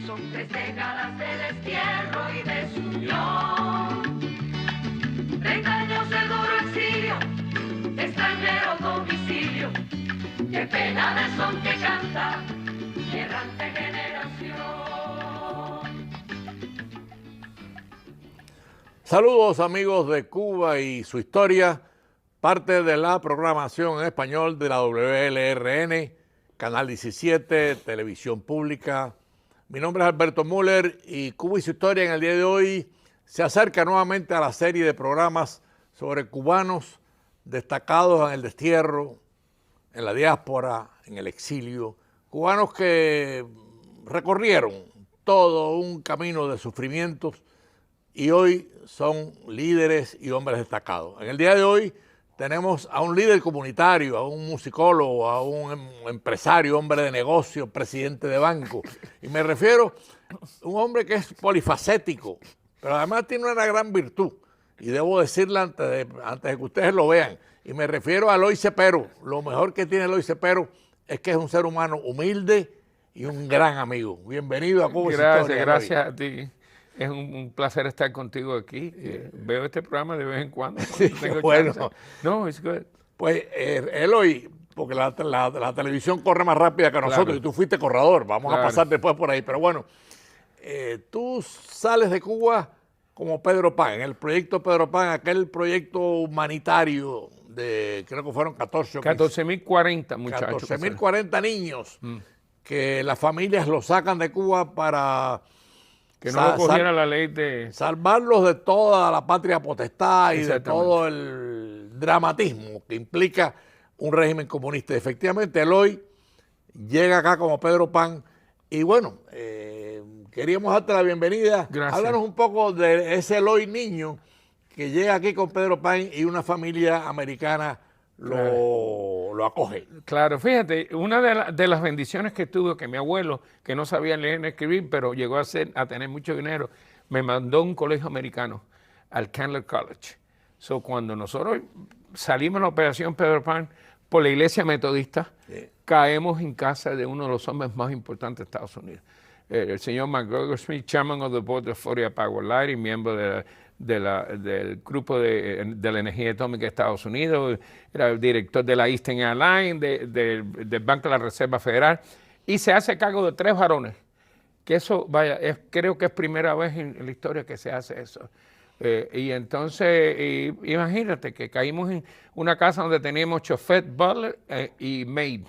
Son 3 décadas de destierro y desunión, 30 años de duro exilio, extranjero domicilio. Qué pena de son que canta mi errante generación. Saludos amigos de Cuba y su historia, parte de la programación en español de la WLRN, Canal 17, Televisión Pública. Mi nombre es Alberto Müller y Cuba y su historia en el día de hoy se acerca nuevamente a la serie de programas sobre cubanos destacados en el destierro, en la diáspora, en el exilio, cubanos que recorrieron todo un camino de sufrimientos y hoy son líderes y hombres destacados. En el día de hoy tenemos a un líder comunitario, a un musicólogo, a un empresario, hombre de negocio, presidente de banco. Y me refiero a un hombre que es polifacético, pero además tiene una gran virtud. Y debo decirla antes de que ustedes lo vean. Y me refiero a Eloy Cepero. Lo mejor que tiene Eloy Cepero es que es un ser humano humilde y un gran amigo. Bienvenido a Cuba y su historia. Gracias a ti. Es un placer estar contigo aquí. Veo este programa de vez en cuando. Sí, Tengo bueno. chance. No, it's good. Pues Eloy, porque la televisión corre más rápida que nosotros, Claro. y tú fuiste corredor, vamos a Claro. pasar después por ahí, pero bueno, tú sales de Cuba como Pedro Pan, en el proyecto Pedro Pan, aquel proyecto humanitario de, creo que fueron 14 o 15, 14.040 muchachos. 14.040 niños que las familias los sacan de Cuba para Que no lo cogiera la ley de... salvarlos de toda la patria potestad y de Exactamente. todo el dramatismo que implica un régimen comunista. Y efectivamente, Eloy llega acá como Pedro Pan y bueno, queríamos darte la bienvenida. Gracias. Háblanos un poco de ese Eloy niño que llega aquí con Pedro Pan y una familia americana lo acoge. Claro, fíjate, una de las bendiciones que tuve, que mi abuelo, que no sabía leer ni escribir, pero llegó a tener mucho dinero, me mandó a un colegio americano, al Candler College. So, cuando nosotros salimos en la operación Pedro Pan por la iglesia metodista, caemos en casa de uno de los hombres más importantes de Estados Unidos. El señor McGregor Smith, chairman of the board de Florida Power Light y miembro del grupo de la energía atómica de Estados Unidos, era el director de la Eastern Airlines, del Banco de la Reserva Federal, y se hace cargo de 3 varones, que eso, vaya, creo que es primera vez en la historia que se hace eso. Y entonces, imagínate que caímos en una casa donde teníamos chofer, butler y maid.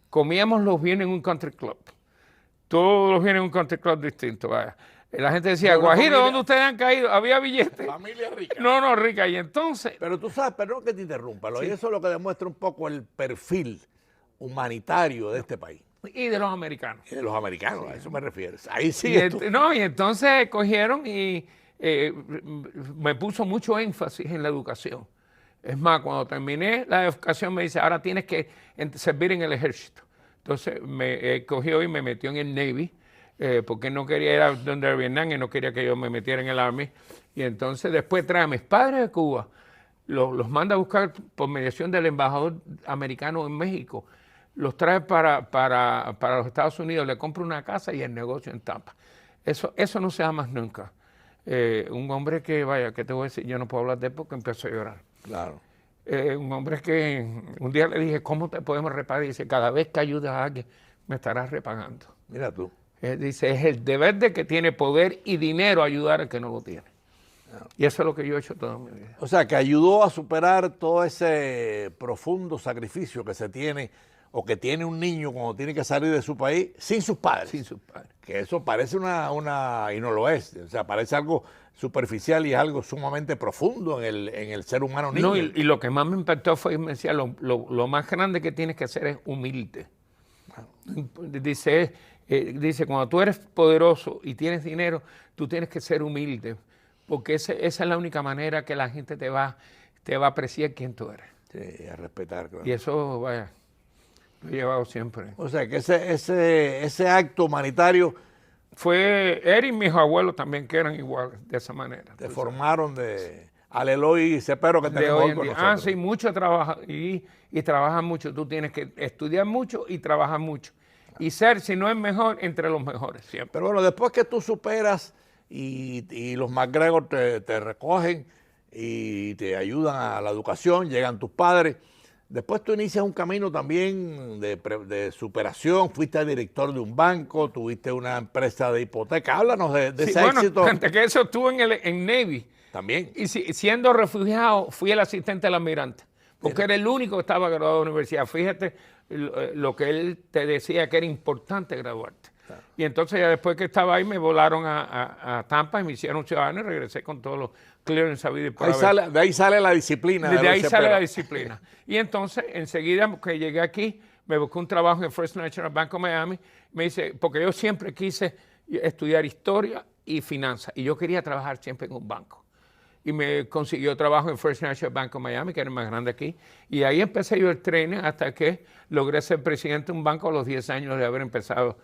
Comíamos los bienes en un country club. Todos los bienes en un country club distinto, vaya. La gente decía, Una Guajiro, familia- ¿dónde ustedes han caído? ¿Había billetes? Familia rica. No, rica. Y entonces, Pero tú sabes, perdón que te interrumpa, Eloy, Sí. eso es lo que demuestra un poco el perfil humanitario de este país. y de los americanos. Y de los americanos, a eso me refiero. Ahí Y, sigues tú. y entonces cogieron y me puso mucho énfasis en la educación. Es más, cuando terminé la educación me dice, ahora tienes que servir en el ejército. Entonces me cogió y me metió en el Navy, porque no quería ir a donde era Vietnam y no quería que yo me metiera en el Army. Y entonces después trae a mis padres de Cuba, los manda a buscar por mediación del embajador americano en México, los trae para los Estados Unidos, le compra una casa y el negocio en Tampa. Eso no se da más nunca. Un hombre que, vaya, que te voy a decir, yo no puedo hablar de él porque empezó a llorar. Claro. Un hombre que un día le dije, ¿cómo te podemos repagar? Y dice, cada vez que ayudas a alguien, me estarás repagando. Mira tú. Dice, es el deber de que tiene poder y dinero ayudar al que no lo tiene. Y eso es lo que yo he hecho toda mi vida. O sea, que ayudó a superar todo ese profundo sacrificio que se tiene o que tiene un niño cuando tiene que salir de su país sin sus padres. Sin sus padres. Que eso parece y no lo es. O sea, parece algo superficial y es algo sumamente profundo en el ser humano niño. No, y lo que más me impactó fue, me decía, lo más grande que tienes que hacer es humilde. Dice, cuando tú eres poderoso y tienes dinero, tú tienes que ser humilde, porque esa es la única manera que la gente te va a apreciar quién tú eres. Sí, a respetar, claro. Y eso, vaya, lo he llevado siempre. O sea, que ese acto humanitario Fue él y mis abuelos también, que eran iguales, de esa manera. te formaron al Eloy Cepero que De tenemos hoy hoy en con día. nosotros. Sí, mucho trabaja y trabaja mucho. Tú tienes que estudiar mucho y trabajar mucho. y ser, si no es mejor, entre los mejores siempre. Pero bueno, después que tú superas y los McGregor te recogen y te ayudan a la educación, llegan tus padres, después tú inicias un camino también de superación, fuiste director de un banco, tuviste una empresa de hipoteca. Háblanos de ese éxito. Antes que eso estuve en Navy. También. Y siendo refugiado, fui el asistente del almirante, porque era el único que estaba graduado de la universidad. Fíjate lo que él te decía, que era importante graduarte. Claro. Y entonces ya después que estaba ahí me volaron a Tampa y me hicieron ciudadano y regresé con todos los clearance habidos y por haber. De ahí sale la disciplina. De ahí sale la disciplina. Y entonces, enseguida que llegué aquí, me busqué un trabajo en First National Bank of Miami. Me dice, porque yo siempre quise estudiar historia y finanzas, y yo quería trabajar siempre en un banco. Y me consiguió trabajo en First National Bank of Miami, que era el más grande aquí. Y ahí empecé yo el training hasta que logré ser presidente de un banco a los 10 años de haber empezado.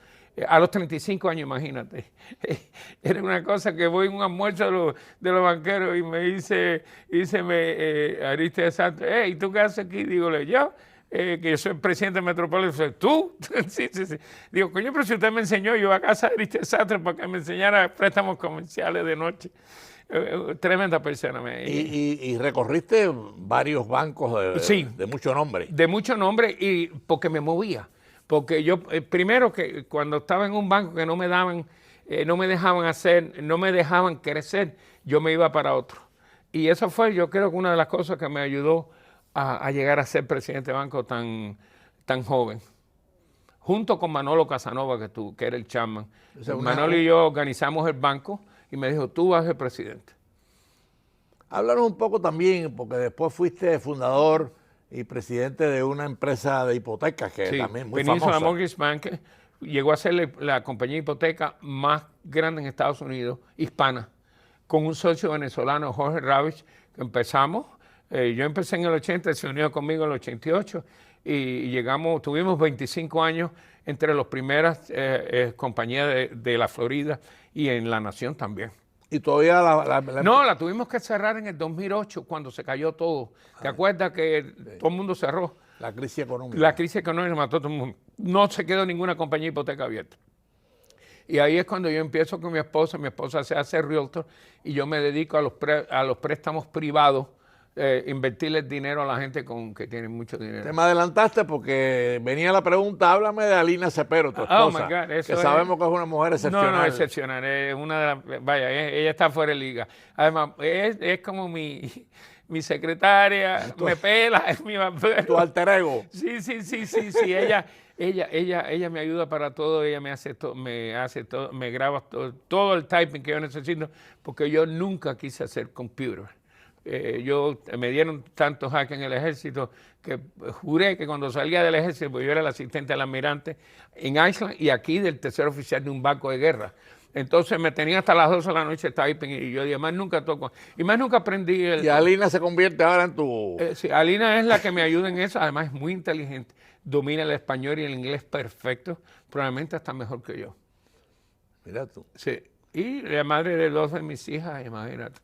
A los 35 años, imagínate. Era una cosa que voy a un almuerzo de los banqueros y me dice Aristides Santos, ¿y tú qué haces aquí? Dígole, yo, que yo soy presidente de Metropolitan. ¿Tú? Sí. Digo, coño, pero si usted me enseñó, yo a casa de Aristides Santos para que me enseñara préstamos comerciales de noche. Tremenda persona. Y recorriste varios bancos de mucho nombre. De mucho nombre, y porque me movía. Porque yo, primero que cuando estaba en un banco que no me dejaban crecer, yo me iba para otro. Y eso fue, yo creo que una de las cosas que me ayudó a llegar a ser presidente de banco tan joven. Junto con Manolo Casanova, que era el chairman. O sea, Manolo y yo organizamos el banco y me dijo, tú vas a ser presidente. Háblanos un poco también, porque después fuiste fundador y presidente de una empresa de hipotecas que también muy famosa. Peninsula Mortgage Bank llegó a ser la compañía de hipoteca más grande en Estados Unidos, hispana, con un socio venezolano, Jorge Ravich, que empezamos. Yo empecé en el 80, se unió conmigo en el 88 y tuvimos 25 años entre las primeras compañías de la Florida y en la nación también. ¿Y todavía No, la tuvimos que cerrar en el 2008 cuando se cayó todo. ¿Te acuerdas que todo el mundo cerró? La crisis económica. La crisis económica mató a todo el mundo. No se quedó ninguna compañía de hipoteca abierta. Y ahí es cuando yo empiezo con mi esposa se hace realtor y yo me dedico a los préstamos privados, invertirles dinero a la gente que tiene mucho dinero. Te me adelantaste porque venía la pregunta, háblame de Alina Cepero, tu esposa, oh my God, que sabemos que es una mujer excepcional. No, excepcional, es una de vaya, ella está fuera de liga. Además, es como mi secretaria, me pela, es mi tu alter ego. Sí, ella me ayuda para todo, ella me hace todo, me graba todo el typing que yo necesito, porque yo nunca quise hacer computer. Me dieron tantos hacks en el ejército que juré que cuando salía del ejército, pues yo era el asistente del almirante en Iceland y aquí del tercer oficial de un barco de guerra. Entonces me tenía hasta las 12 de la noche typing y yo dije, más nunca toco, y más nunca aprendí. Y Alina se convierte ahora en tu... Sí, Alina es la que me ayuda en eso, además es muy inteligente, domina el español y el inglés perfecto, probablemente hasta mejor que yo. Mira tú. Sí, y la madre de 2 de mis hijas, imagínate.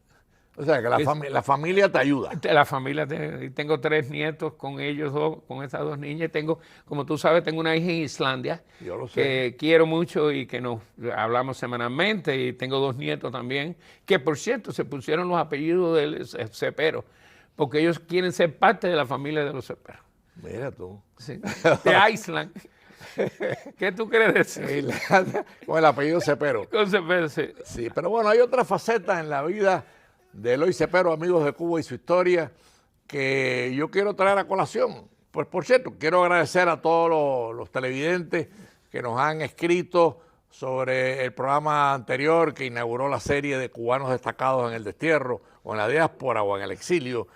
O sea, que la familia te ayuda. La familia, tengo 3 nietos con ellos dos, con esas 2 niñas. Tengo, como tú sabes, tengo una hija en Islandia. Yo lo sé. Que quiero mucho y que nos hablamos semanalmente. Y tengo 2 nietos también, que por cierto se pusieron los apellidos de Cepero, porque ellos quieren ser parte de la familia de los Cepero. Mira tú. Sí. De Iceland. ¿Qué tú crees de eso? Con el apellido Cepero. Con Cepero, sí. Sí, pero bueno, hay otra faceta en la vida de Eloy Cepero, amigos de Cuba y su historia, que yo quiero traer a colación. Pues por cierto, quiero agradecer a todos los televidentes que nos han escrito sobre el programa anterior que inauguró la serie de cubanos destacados en el destierro, o en la diáspora, o en el exilio,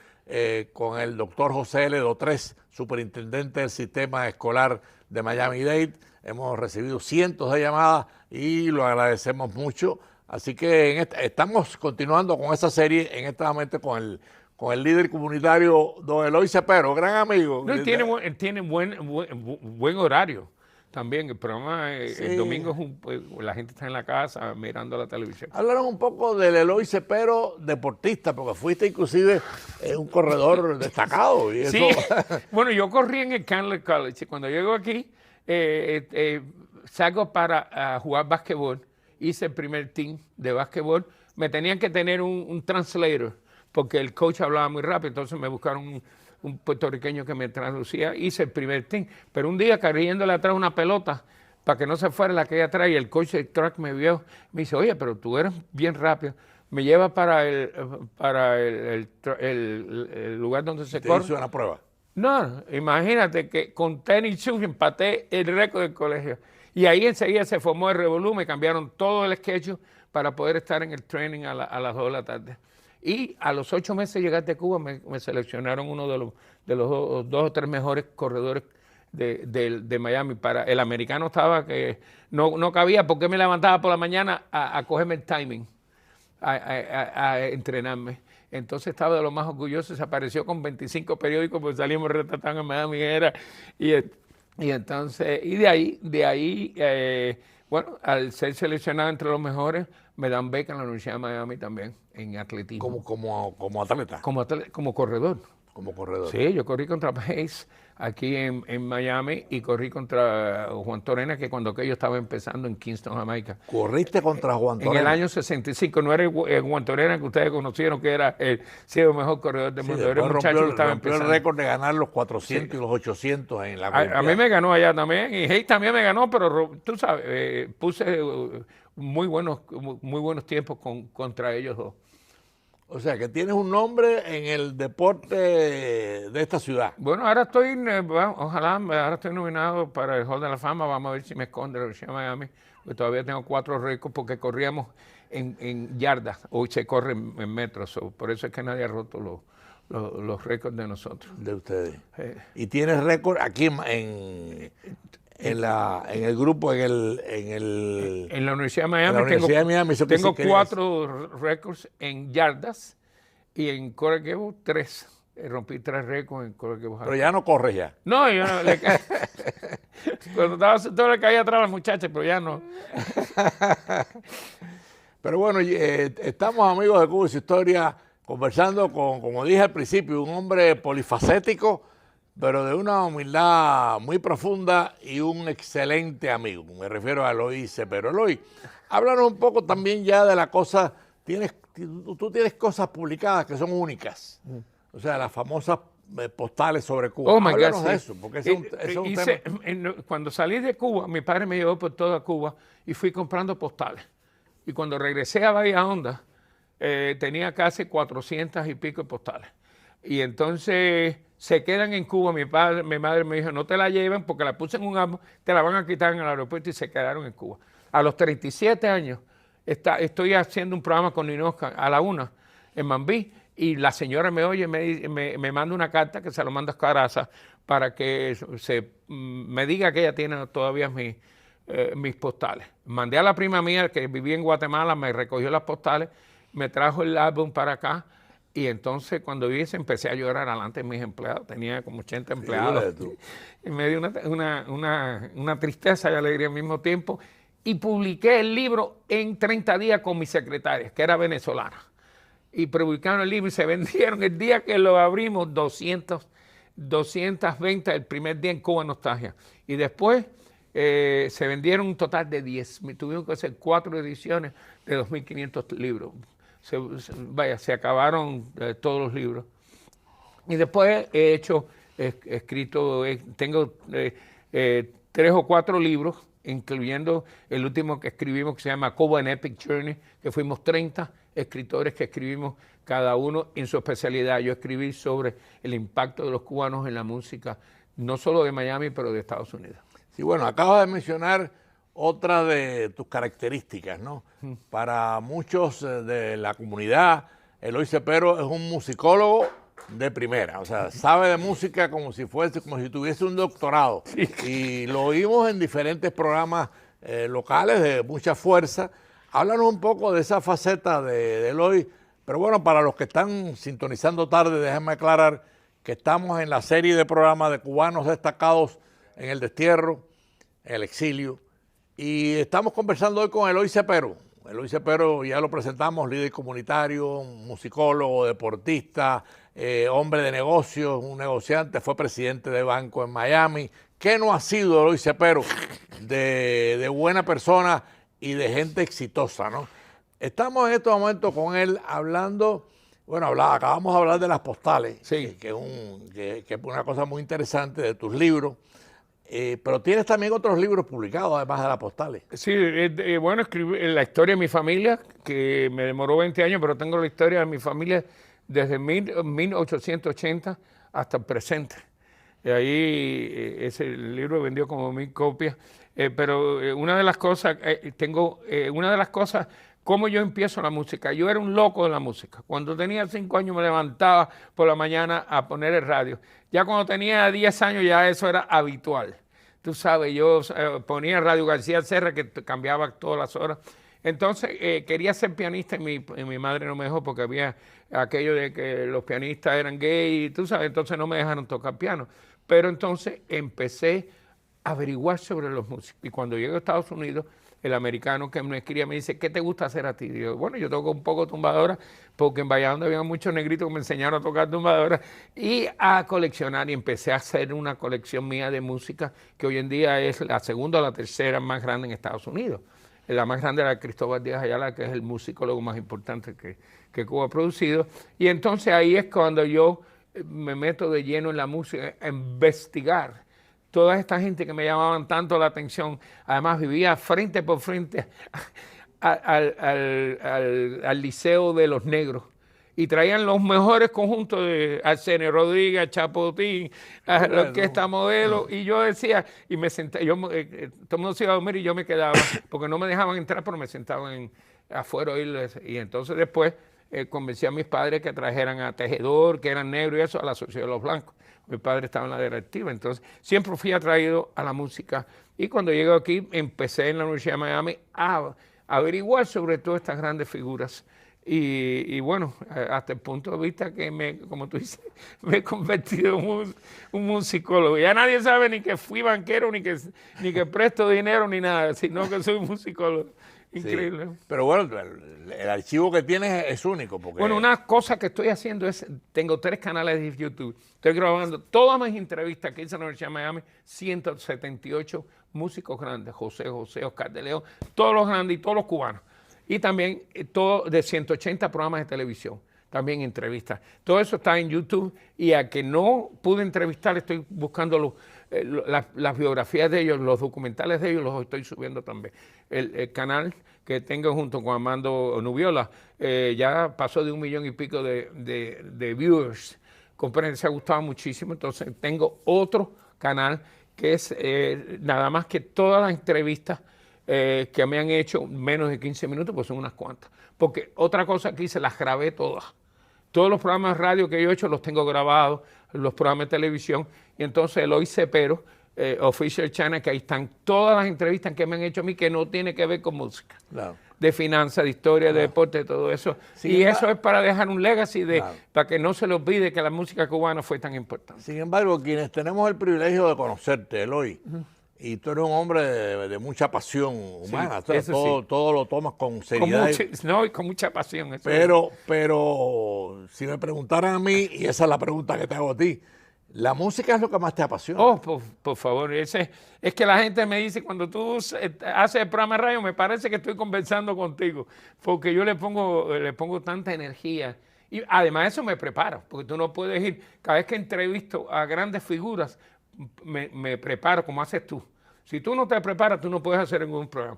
con el doctor José L. Dotres, superintendente del sistema escolar de Miami-Dade. Hemos recibido cientos de llamadas y lo agradecemos mucho. Así que estamos continuando con esa serie, en esta momento con el líder comunitario, don Eloy Cepero, gran amigo. No, tiene buen horario también. El programa, sí. El domingo la gente está en la casa mirando la televisión. Háblanos un poco del Eloy Cepero deportista, porque fuiste inclusive un corredor destacado. Y eso... Sí, bueno, yo corrí en el Candler College. Cuando llego aquí, salgo para jugar básquetbol, hice el primer team de básquetbol, me tenían que tener un translator, porque el coach hablaba muy rápido, entonces me buscaron un puertorriqueño que me traducía, hice el primer team, pero un día corriéndole atrás una pelota, para que no se fuera la que hay atrás, y el coach de track me vio, me dice, oye, pero tú eres bien rápido, me lleva para el lugar donde se corre. ¿Te hizo una prueba? No, imagínate que con tenis shoes empaté el récord del colegio. Y ahí enseguida se formó el revolú, me cambiaron todo el sketch para poder estar en el training a las 2 de la tarde. Y a los 8 meses llegaste a Cuba, me seleccionaron uno de los dos o tres mejores corredores de Miami. Para el americano estaba que no cabía porque me levantaba por la mañana a cogerme el timing, a entrenarme. Entonces estaba de lo más orgulloso, se apareció con 25 periódicos, pues salimos retratando en Miami, y entonces, y de ahí, bueno, al ser seleccionado entre los mejores, me dan beca en la Universidad de Miami también, en atletismo. Como atleta. Como corredor. Como corredor. Sí, yo corrí contra Pace aquí en Miami y corrí contra Juan Torena, que cuando aquello estaba empezando en Kingston, Jamaica. ¿Corriste contra Juan Torena? En el año 65, no era el Juan Torena que ustedes conocieron, que era el mejor corredor del mundo. Era un muchacho que estaba empezando. El récord de ganar los 400 y los 800 en la a mí me ganó allá también, y Hayes también me ganó, pero tú sabes, puse muy buenos tiempos contra ellos dos. O sea, que tienes un nombre en el deporte de esta ciudad. Bueno, ahora ahora estoy nominado para el Hall de la Fama. Vamos a ver si me esconde la Universidad de Miami, porque todavía tengo 4 récords, porque corríamos en yardas, hoy se corre en metros, por eso es que nadie ha roto los récords de nosotros. De ustedes. Y tienes récord aquí en el grupo, en la Universidad de Miami. Tengo 4 récords en yardas y en Coraquebo 3. Rompí 3 récords en Coraquebo. Pero ya no corres ya. No, yo no. Cuando estaba sentado le caía atrás a la muchacha, pero ya no. Pero bueno, estamos amigos de Cuba y su historia, conversando con, como dije al principio, un hombre polifacético, pero de una humildad muy profunda y un excelente amigo. Me refiero a Eloy Cepero. Eloy, háblanos un poco también ya de la cosa. Tú tienes cosas publicadas que son únicas. O sea, las famosas postales sobre Cuba. Háblanos de eso, porque es un tema. Cuando salí de Cuba, mi padre me llevó por toda Cuba y fui comprando postales. Y cuando regresé a Bahía Honda, tenía casi 400 y pico de postales. Y entonces se quedan en Cuba. Mi madre me dijo, no te la lleven porque la puse en un álbum, te la van a quitar en el aeropuerto, y se quedaron en Cuba. A los 37 años estoy haciendo un programa con Ninosca a la 1 en Mambí, y la señora me oye, me manda una carta que se lo manda a Caraza para que me diga que ella tiene todavía mis postales. Mandé a la prima mía que vivía en Guatemala, me recogió las postales, me trajo el álbum para acá. Y entonces cuando vi eso empecé a llorar delante de mis empleados, tenía como 80 empleados. Y me dio una tristeza y alegría al mismo tiempo. Y publiqué el libro en 30 días con mi secretaria, que era venezolana. Y publicaron el libro y se vendieron. El día que lo abrimos, 220 el primer día en Cuba Nostalgia. Y después se vendieron un total de 10,000. Tuvimos que hacer 4 ediciones de 2.500 libros. Se acabaron todos los libros. Y después tengo 3 o 4 libros, incluyendo el último que escribimos, que se llama Cuba en Epic Journey, que fuimos 30 escritores que escribimos cada uno en su especialidad. Yo escribí sobre el impacto de los cubanos en la música, no solo de Miami, pero de Estados Unidos. Sí, bueno, acabas de mencionar otra de tus características, ¿no? Para muchos de la comunidad, Eloy Cepero es un musicólogo de primera, o sea, sabe de música como si tuviese un doctorado. Sí. Y lo oímos en diferentes programas locales de mucha fuerza. Háblanos un poco de esa faceta de Eloy, pero bueno, para los que están sintonizando tarde, déjenme aclarar que estamos en la serie de programas de cubanos destacados en el destierro, en el exilio. Y estamos conversando hoy con Eloy Cepero. Eloy Cepero ya lo presentamos, líder comunitario, musicólogo, deportista, hombre de negocios, un negociante, fue presidente de banco en Miami, ¿Qué no ha sido Eloy Cepero de buena persona y de gente exitosa, ¿no? Estamos en estos momentos con él hablando, bueno, acabamos de hablar de las postales, Sí. que es una cosa muy interesante de tus libros, pero tienes también otros libros publicados además de las postales. Sí, bueno, escribí la historia de mi familia, que me demoró 20 años, pero tengo la historia de mi familia desde 1880 hasta el presente. Y ahí ese libro vendió como 1000 copias. Pero una de las cosas, cómo yo empiezo la música. Yo era un loco de la música. Cuando tenía 5 años me levantaba por la mañana a poner el radio. Ya cuando tenía 10 años ya eso era habitual. Tú sabes, yo ponía Radio García Serra, que cambiaba todas las horas. Entonces quería ser pianista y mi madre no me dejó porque había aquello de que los pianistas eran gay, tú sabes, entonces no me dejaron tocar piano. Pero entonces empecé a averiguar sobre los músicos. Y cuando llego a Estados Unidos, el americano que me escribía me dice, ¿qué te gusta hacer a ti? Y yo, bueno, yo toco un poco tumbadora, porque en Valladolid había muchos negritos que me enseñaron a tocar tumbadora y a coleccionar. Y empecé a hacer una colección mía de música que hoy en día es la segunda o la tercera más grande en Estados Unidos. La más grande era Cristóbal Díaz Ayala, que es el musicólogo más importante que Cuba ha producido. Y entonces ahí es cuando yo me meto de lleno en la música, a investigar toda esta gente que me llamaban tanto la atención. Además vivía frente por frente al Liceo de los Negros y traían los mejores conjuntos de Arsenio Rodríguez, Chapotín, a la Orquesta Modelo, y yo decía, y me senté, todo el mundo se iba a dormir y yo me quedaba, porque no me dejaban entrar, pero me sentaba afuera a oírles. Y entonces después convencí a mis padres que trajeran a Tejedor, que eran negros y eso, a la Sociedad de los Blancos. Mi padre estaba en la directiva, entonces siempre fui atraído a la música. Y cuando llego aquí, empecé en la Universidad de Miami a averiguar sobre todas estas grandes figuras. Y bueno, hasta el punto de vista que, como tú dices, me he convertido en un musicólogo. Ya nadie sabe ni que fui banquero, ni que presto dinero, ni nada, sino que soy un musicólogo. Increíble. Sí, pero bueno, el archivo que tienes es único. Porque... Bueno, una cosa que estoy haciendo es, tengo 3 canales de YouTube. Estoy grabando todas mis entrevistas que hice en la Universidad de Miami, 178 músicos grandes, José, Oscar de León, todos los grandes y todos los cubanos. Y también todo de 180 programas de televisión, también entrevistas. Todo eso está en YouTube y a que no pude entrevistar, estoy buscando las biografías de ellos, los documentales de ellos, los estoy subiendo también. El canal que tengo junto con Armando Nubiola ya pasó de 1 millón y pico de viewers. Comprenden, se ha gustado muchísimo. Entonces tengo otro canal que es nada más que todas las entrevistas que me han hecho menos de 15 minutos, pues son unas cuantas. Porque otra cosa que hice, las grabé todas. Todos los programas de radio que yo he hecho los tengo grabados, los programas de televisión. Y entonces Eloy Cepero, Official Channel, que ahí están todas las entrevistas que me han hecho a mí que no tiene que ver con música. Claro. De finanzas, de historia, de deporte, de todo eso. Y eso es para dejar un legacy, para que no se le olvide que la música cubana fue tan importante. Sin embargo, quienes tenemos el privilegio de conocerte, Eloy, y tú eres un hombre de mucha pasión humana, sí, todo lo tomas con seriedad. Con mucha pasión. Pero si me preguntaran a mí, y esa es la pregunta que te hago a ti, ¿la música es lo que más te apasiona? Oh, por favor, es que la gente me dice, cuando tú haces el programa de radio, me parece que estoy conversando contigo, porque yo le pongo tanta energía. Y además eso me prepara, porque tú no puedes ir, cada vez que entrevisto a grandes figuras, me preparo como haces tú. Si tú no te preparas, tú no puedes hacer ningún programa.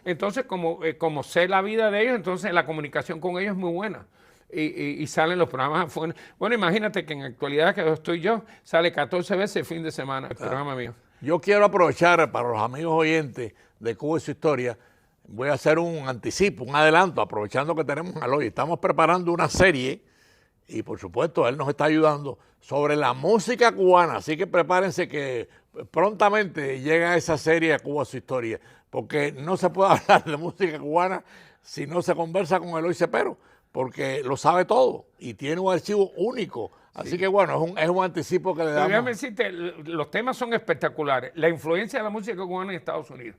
Entonces como sé la vida de ellos, entonces la comunicación con ellos es muy buena. Y salen los programas afuera. Bueno, imagínate que en la actualidad que estoy yo, sale 14 veces el fin de semana el programa mío. Yo quiero aprovechar para los amigos oyentes de Cuba y su historia, voy a hacer un anticipo, un adelanto, aprovechando que tenemos a Eloy. Estamos preparando una serie y por supuesto él nos está ayudando sobre la música cubana, así que prepárense que prontamente llega esa serie a Cuba su historia, porque no se puede hablar de música cubana si no se conversa con Eloy Cepero, porque lo sabe todo y tiene un archivo único. Así que bueno, es un anticipo que le damos. Déjame decirte, los temas son espectaculares. La influencia de la música cubana en Estados Unidos.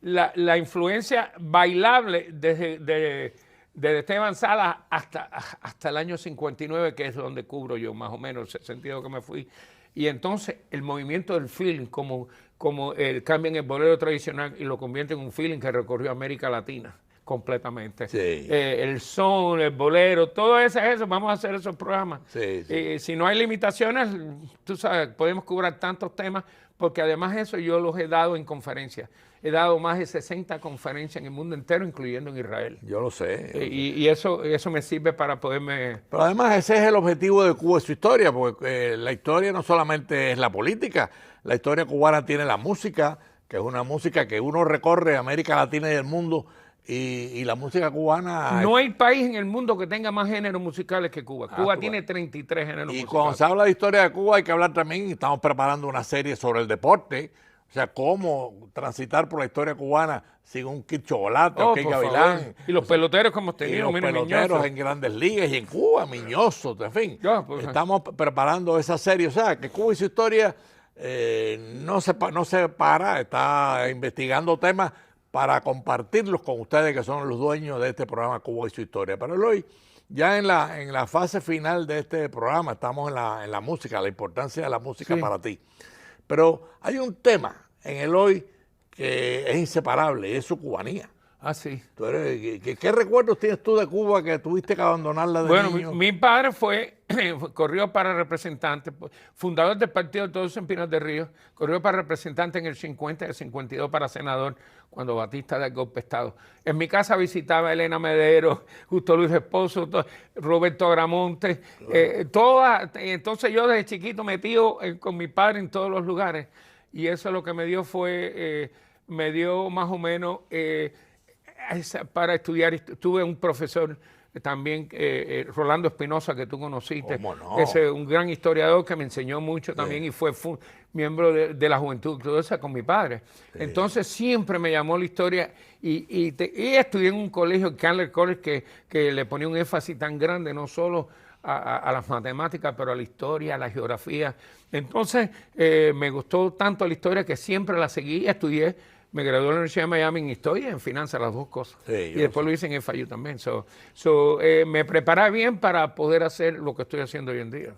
La influencia bailable desde Esteban Salas hasta el año 59, que es donde cubro yo, más o menos, el sentido que me fui. Y entonces el movimiento del feeling, como cambian el bolero tradicional y lo convierten en un feeling que recorrió América Latina completamente. Sí. El son, el bolero, todo eso, vamos a hacer esos programas. Sí, sí. Si no hay limitaciones, tú sabes, podemos cubrir tantos temas, porque además de eso yo los he dado en conferencias. He dado más de 60 conferencias en el mundo entero, incluyendo en Israel. Yo lo sé. Y eso me sirve para poderme... Pero además ese es el objetivo de Cuba y su historia, porque la historia no solamente es la política, la historia cubana tiene la música, que es una música que uno recorre América Latina y el mundo, y la música cubana... No hay país en el mundo que tenga más géneros musicales que Cuba. Cuba tiene 33 géneros musicales. Y cuando se habla de historia de Cuba hay que hablar también, estamos preparando una serie sobre el deporte, o sea, cómo transitar por la historia cubana sin un Kid Chocolate o Kid Gavilán. Y los peloteros que hemos tenido, y los peloteros Miñoso. en Grandes Ligas y en Cuba, Miñoso, en fin. Estamos preparando esa serie, o sea, que Cuba y su historia no se para, está investigando temas para compartirlos con ustedes que son los dueños de este programa Cuba y su historia. Pero hoy, ya en la fase final de este programa, estamos en la música, la importancia de la música para ti. Pero hay un tema en el hoy que es inseparable y es su cubanía. Ah, sí. ¿Qué recuerdos tienes tú de Cuba que tuviste que abandonarla de niño? Bueno, mi padre corrió para representante, fundador del Partido de Todos en Pinos de Río, corrió para representante en el 50 y el 52 para senador, cuando Batista da el golpe de Estado. En mi casa visitaba a Elena Medero, Justo Luis Esposo, Roberto Agramonte, entonces yo desde chiquito metido con mi padre en todos los lugares, y eso lo que me dio fue, me dio más o menos... para estudiar. Tuve un profesor también, Rolando Espinosa, que tú conociste. ¿Cómo no? Un gran historiador que me enseñó mucho también y fue miembro de la juventud, todo eso con mi padre. Sí. Entonces siempre me llamó la historia y estudié en un colegio, el Candler College, que le ponía un énfasis tan grande, no solo a las matemáticas, pero a la historia, a la geografía. Entonces me gustó tanto la historia que siempre la seguí y estudié. Me gradué de la Universidad de Miami en Historia y en Finanzas, las dos cosas. Sí, y después lo hice en FIU también. Me preparé bien para poder hacer lo que estoy haciendo hoy en día.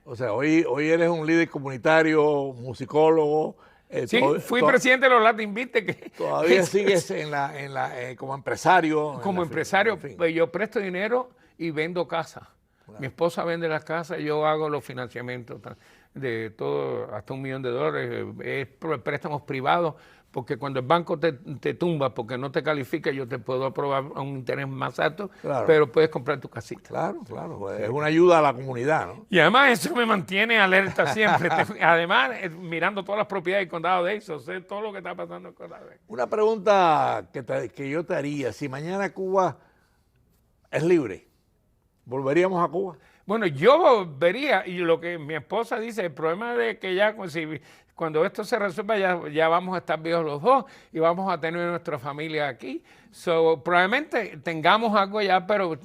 O sea, hoy eres un líder comunitario, musicólogo. Sí, fui presidente de los Latin Beat. Todavía sigues como empresario. Como empresario, pues yo presto dinero y vendo casas. Claro. Mi esposa vende las casas y yo hago los financiamientos de todo, hasta $1 millón. Es préstamos privados, porque cuando el banco te tumba porque no te califica, yo te puedo aprobar a un interés más alto, claro, pero puedes comprar tu casita. Claro, claro, pues es una ayuda a la comunidad, ¿no? Y además eso me mantiene alerta siempre. Además, mirando todas las propiedades del condado de eso, sé todo lo que está pasando en el condado. Una pregunta que yo te haría, si mañana Cuba es libre, ¿volveríamos a Cuba? Bueno, yo volvería, y lo que mi esposa dice, el problema de que ya cuando esto se resuelva ya vamos a estar viejos los dos y vamos a tener nuestra familia aquí. Probablemente tengamos algo ya, pero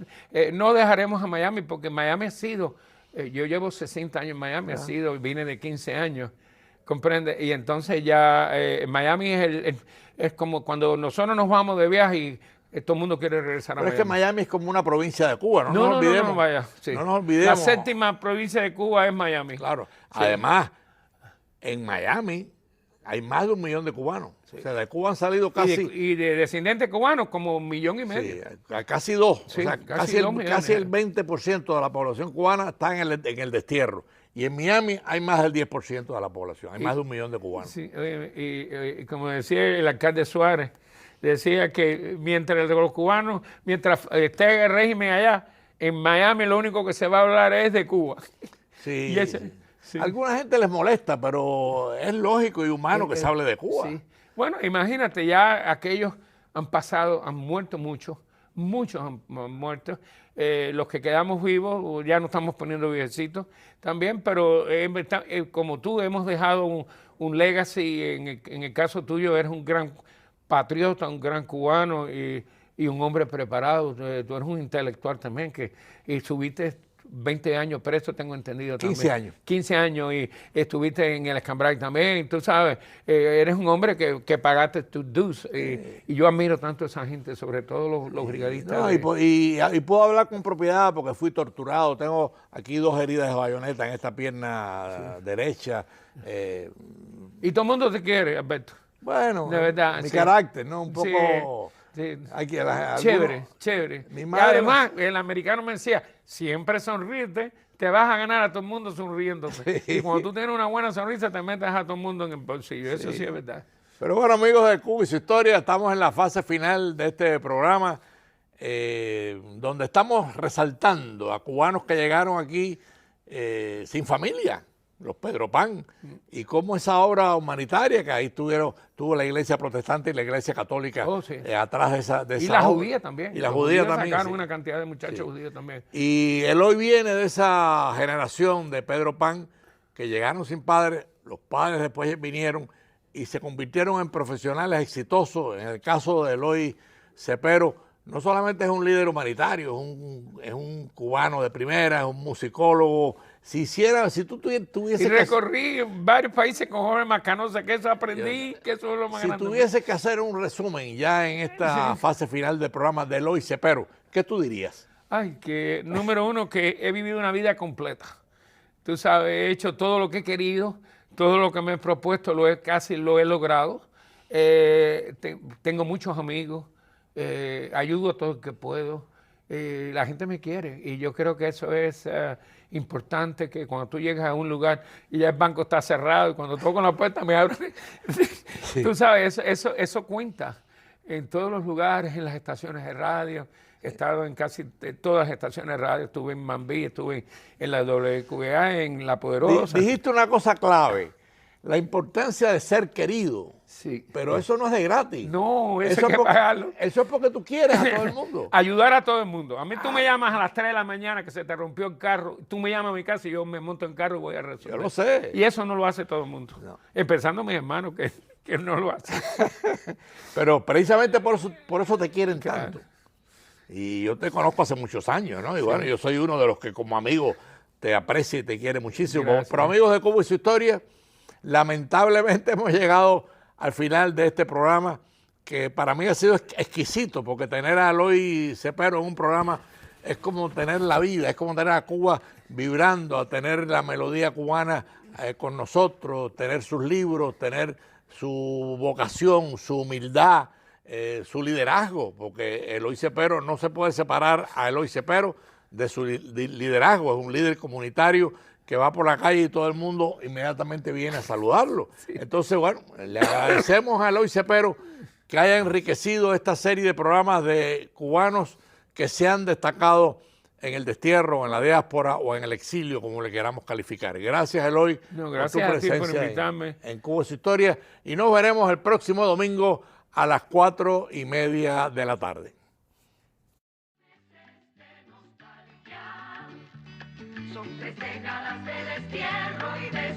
no dejaremos a Miami, porque Miami ha sido, yo llevo 60 años en Miami, vine de 15 años, ¿comprende? Y entonces ya Miami es como cuando nosotros nos vamos de viaje y todo el mundo quiere regresar a Miami. Pero es que Miami es como una provincia de Cuba, no nos olvidemos. No, vaya, sí. No nos olvidemos. La séptima provincia de Cuba es Miami. Claro. Sí. Además, en Miami hay más de 1 millón de cubanos. Sí. O sea, de Cuba han salido casi... Y de descendientes cubanos como 1,5 millones. Sí, casi 2. Sí, o sea, casi el 20% de la población cubana está en el destierro. Y en Miami hay más del 10% de la población. Hay más de 1 millón de cubanos. Sí, y como decía el alcalde Suárez, decía que mientras los cubanos, mientras esté el régimen allá, en Miami lo único que se va a hablar es de Cuba. Sí. Sí. Alguna gente les molesta, pero es lógico y humano que se hable de Cuba. Sí. Bueno, imagínate, ya aquellos han muerto muchos han muerto. Los que quedamos vivos, ya nos estamos poniendo viejecitos también, pero como tú hemos dejado un legacy, en el caso tuyo eres un gran patriota, un gran cubano y un hombre preparado. Tú eres un intelectual también y subiste 20 años preso, tengo entendido también. 15 años. 15 años y estuviste en el Escambray también, tú sabes, eres un hombre que pagaste tus dues y yo admiro tanto a esa gente, sobre todo los brigadistas. No, y puedo hablar con propiedad porque fui torturado, tengo aquí 2 heridas de bayoneta en esta pierna derecha. Y todo el mundo te quiere, Alberto. Bueno, de verdad, mi sí. carácter, ¿no? Un poco... Sí. Chévere. Y madre además, el americano me decía, siempre sonríete, te vas a ganar a todo el mundo sonriéndote. Sí. Y cuando tú tienes una buena sonrisa, te metes a todo el mundo en el bolsillo. Eso sí es verdad. Pero bueno, amigos de Cuba y su historia, estamos en la fase final de este programa, donde estamos resaltando a cubanos que llegaron aquí sin familia, los Pedro Pan, y cómo esa obra humanitaria que ahí tuvo la iglesia protestante y la iglesia católica atrás de esa y la obra. judía también. Y la judía también. Sacaron una cantidad de muchachos judíos también. Y él hoy viene de esa generación de Pedro Pan que llegaron sin padres, los padres después vinieron y se convirtieron en profesionales exitosos. En el caso de Eloy Cepero, no solamente es un líder humanitario, es un cubano de primera, es un musicólogo. Si tú tuviese y recorrí varios países con Jorge Macanosa, que eso aprendí, que eso es lo más grande. Si tuviese que hacer un resumen ya en esta fase final del programa de Eloy Cepero, ¿qué tú dirías? Ay, que número uno, que he vivido una vida completa. Tú sabes, he hecho todo lo que he querido, todo lo que me he propuesto, casi lo he logrado. Tengo muchos amigos, ayudo a todo el que puedo. La gente me quiere y yo creo que eso es importante, que cuando tú llegas a un lugar y ya el banco está cerrado y cuando toco la puerta me abren. Tú sabes, eso cuenta en todos los lugares, en las estaciones de radio. He estado en casi todas las estaciones de radio, estuve en Mambí, estuve en la WQA, en La Poderosa. Dijiste una cosa clave, la importancia de ser querido. Sí. Pero eso no es de gratis. No, eso hay que pagarlo. Eso es porque tú quieres a todo el mundo. Ayudar a todo el mundo. A mí tú me llamas a las 3 de la mañana que se te rompió el carro, tú me llamas a mi casa y yo me monto en carro y voy a resolver. Yo lo sé. Y eso no lo hace todo el mundo. No. Empezando mis hermanos que no lo hacen. Pero precisamente por eso te quieren tanto. Y yo te conozco hace muchos años, ¿no? Y bueno, yo soy uno de los que como amigo te aprecia y te quiere muchísimo. Gracias. Pero amigos de Cuba y su historia, lamentablemente hemos llegado al final de este programa, que para mí ha sido exquisito, porque tener a Eloy Cepero en un programa es como tener la vida, es como tener a Cuba vibrando, a tener la melodía cubana con nosotros, tener sus libros, tener su vocación, su humildad, su liderazgo, porque Eloy Cepero no se puede separar a Eloy Cepero de su liderazgo, es un líder comunitario que va por la calle y todo el mundo inmediatamente viene a saludarlo. Sí. Entonces, bueno, le agradecemos a Eloy Cepero que haya enriquecido esta serie de programas de cubanos que se han destacado en el destierro, en la diáspora o en el exilio, como le queramos calificar. Gracias, Eloy, gracias por tu presencia a ti por invitarme. En Cuba y su historia. Y nos veremos el próximo domingo a las 4:30 de la tarde. Son 3 décadas de destierro y de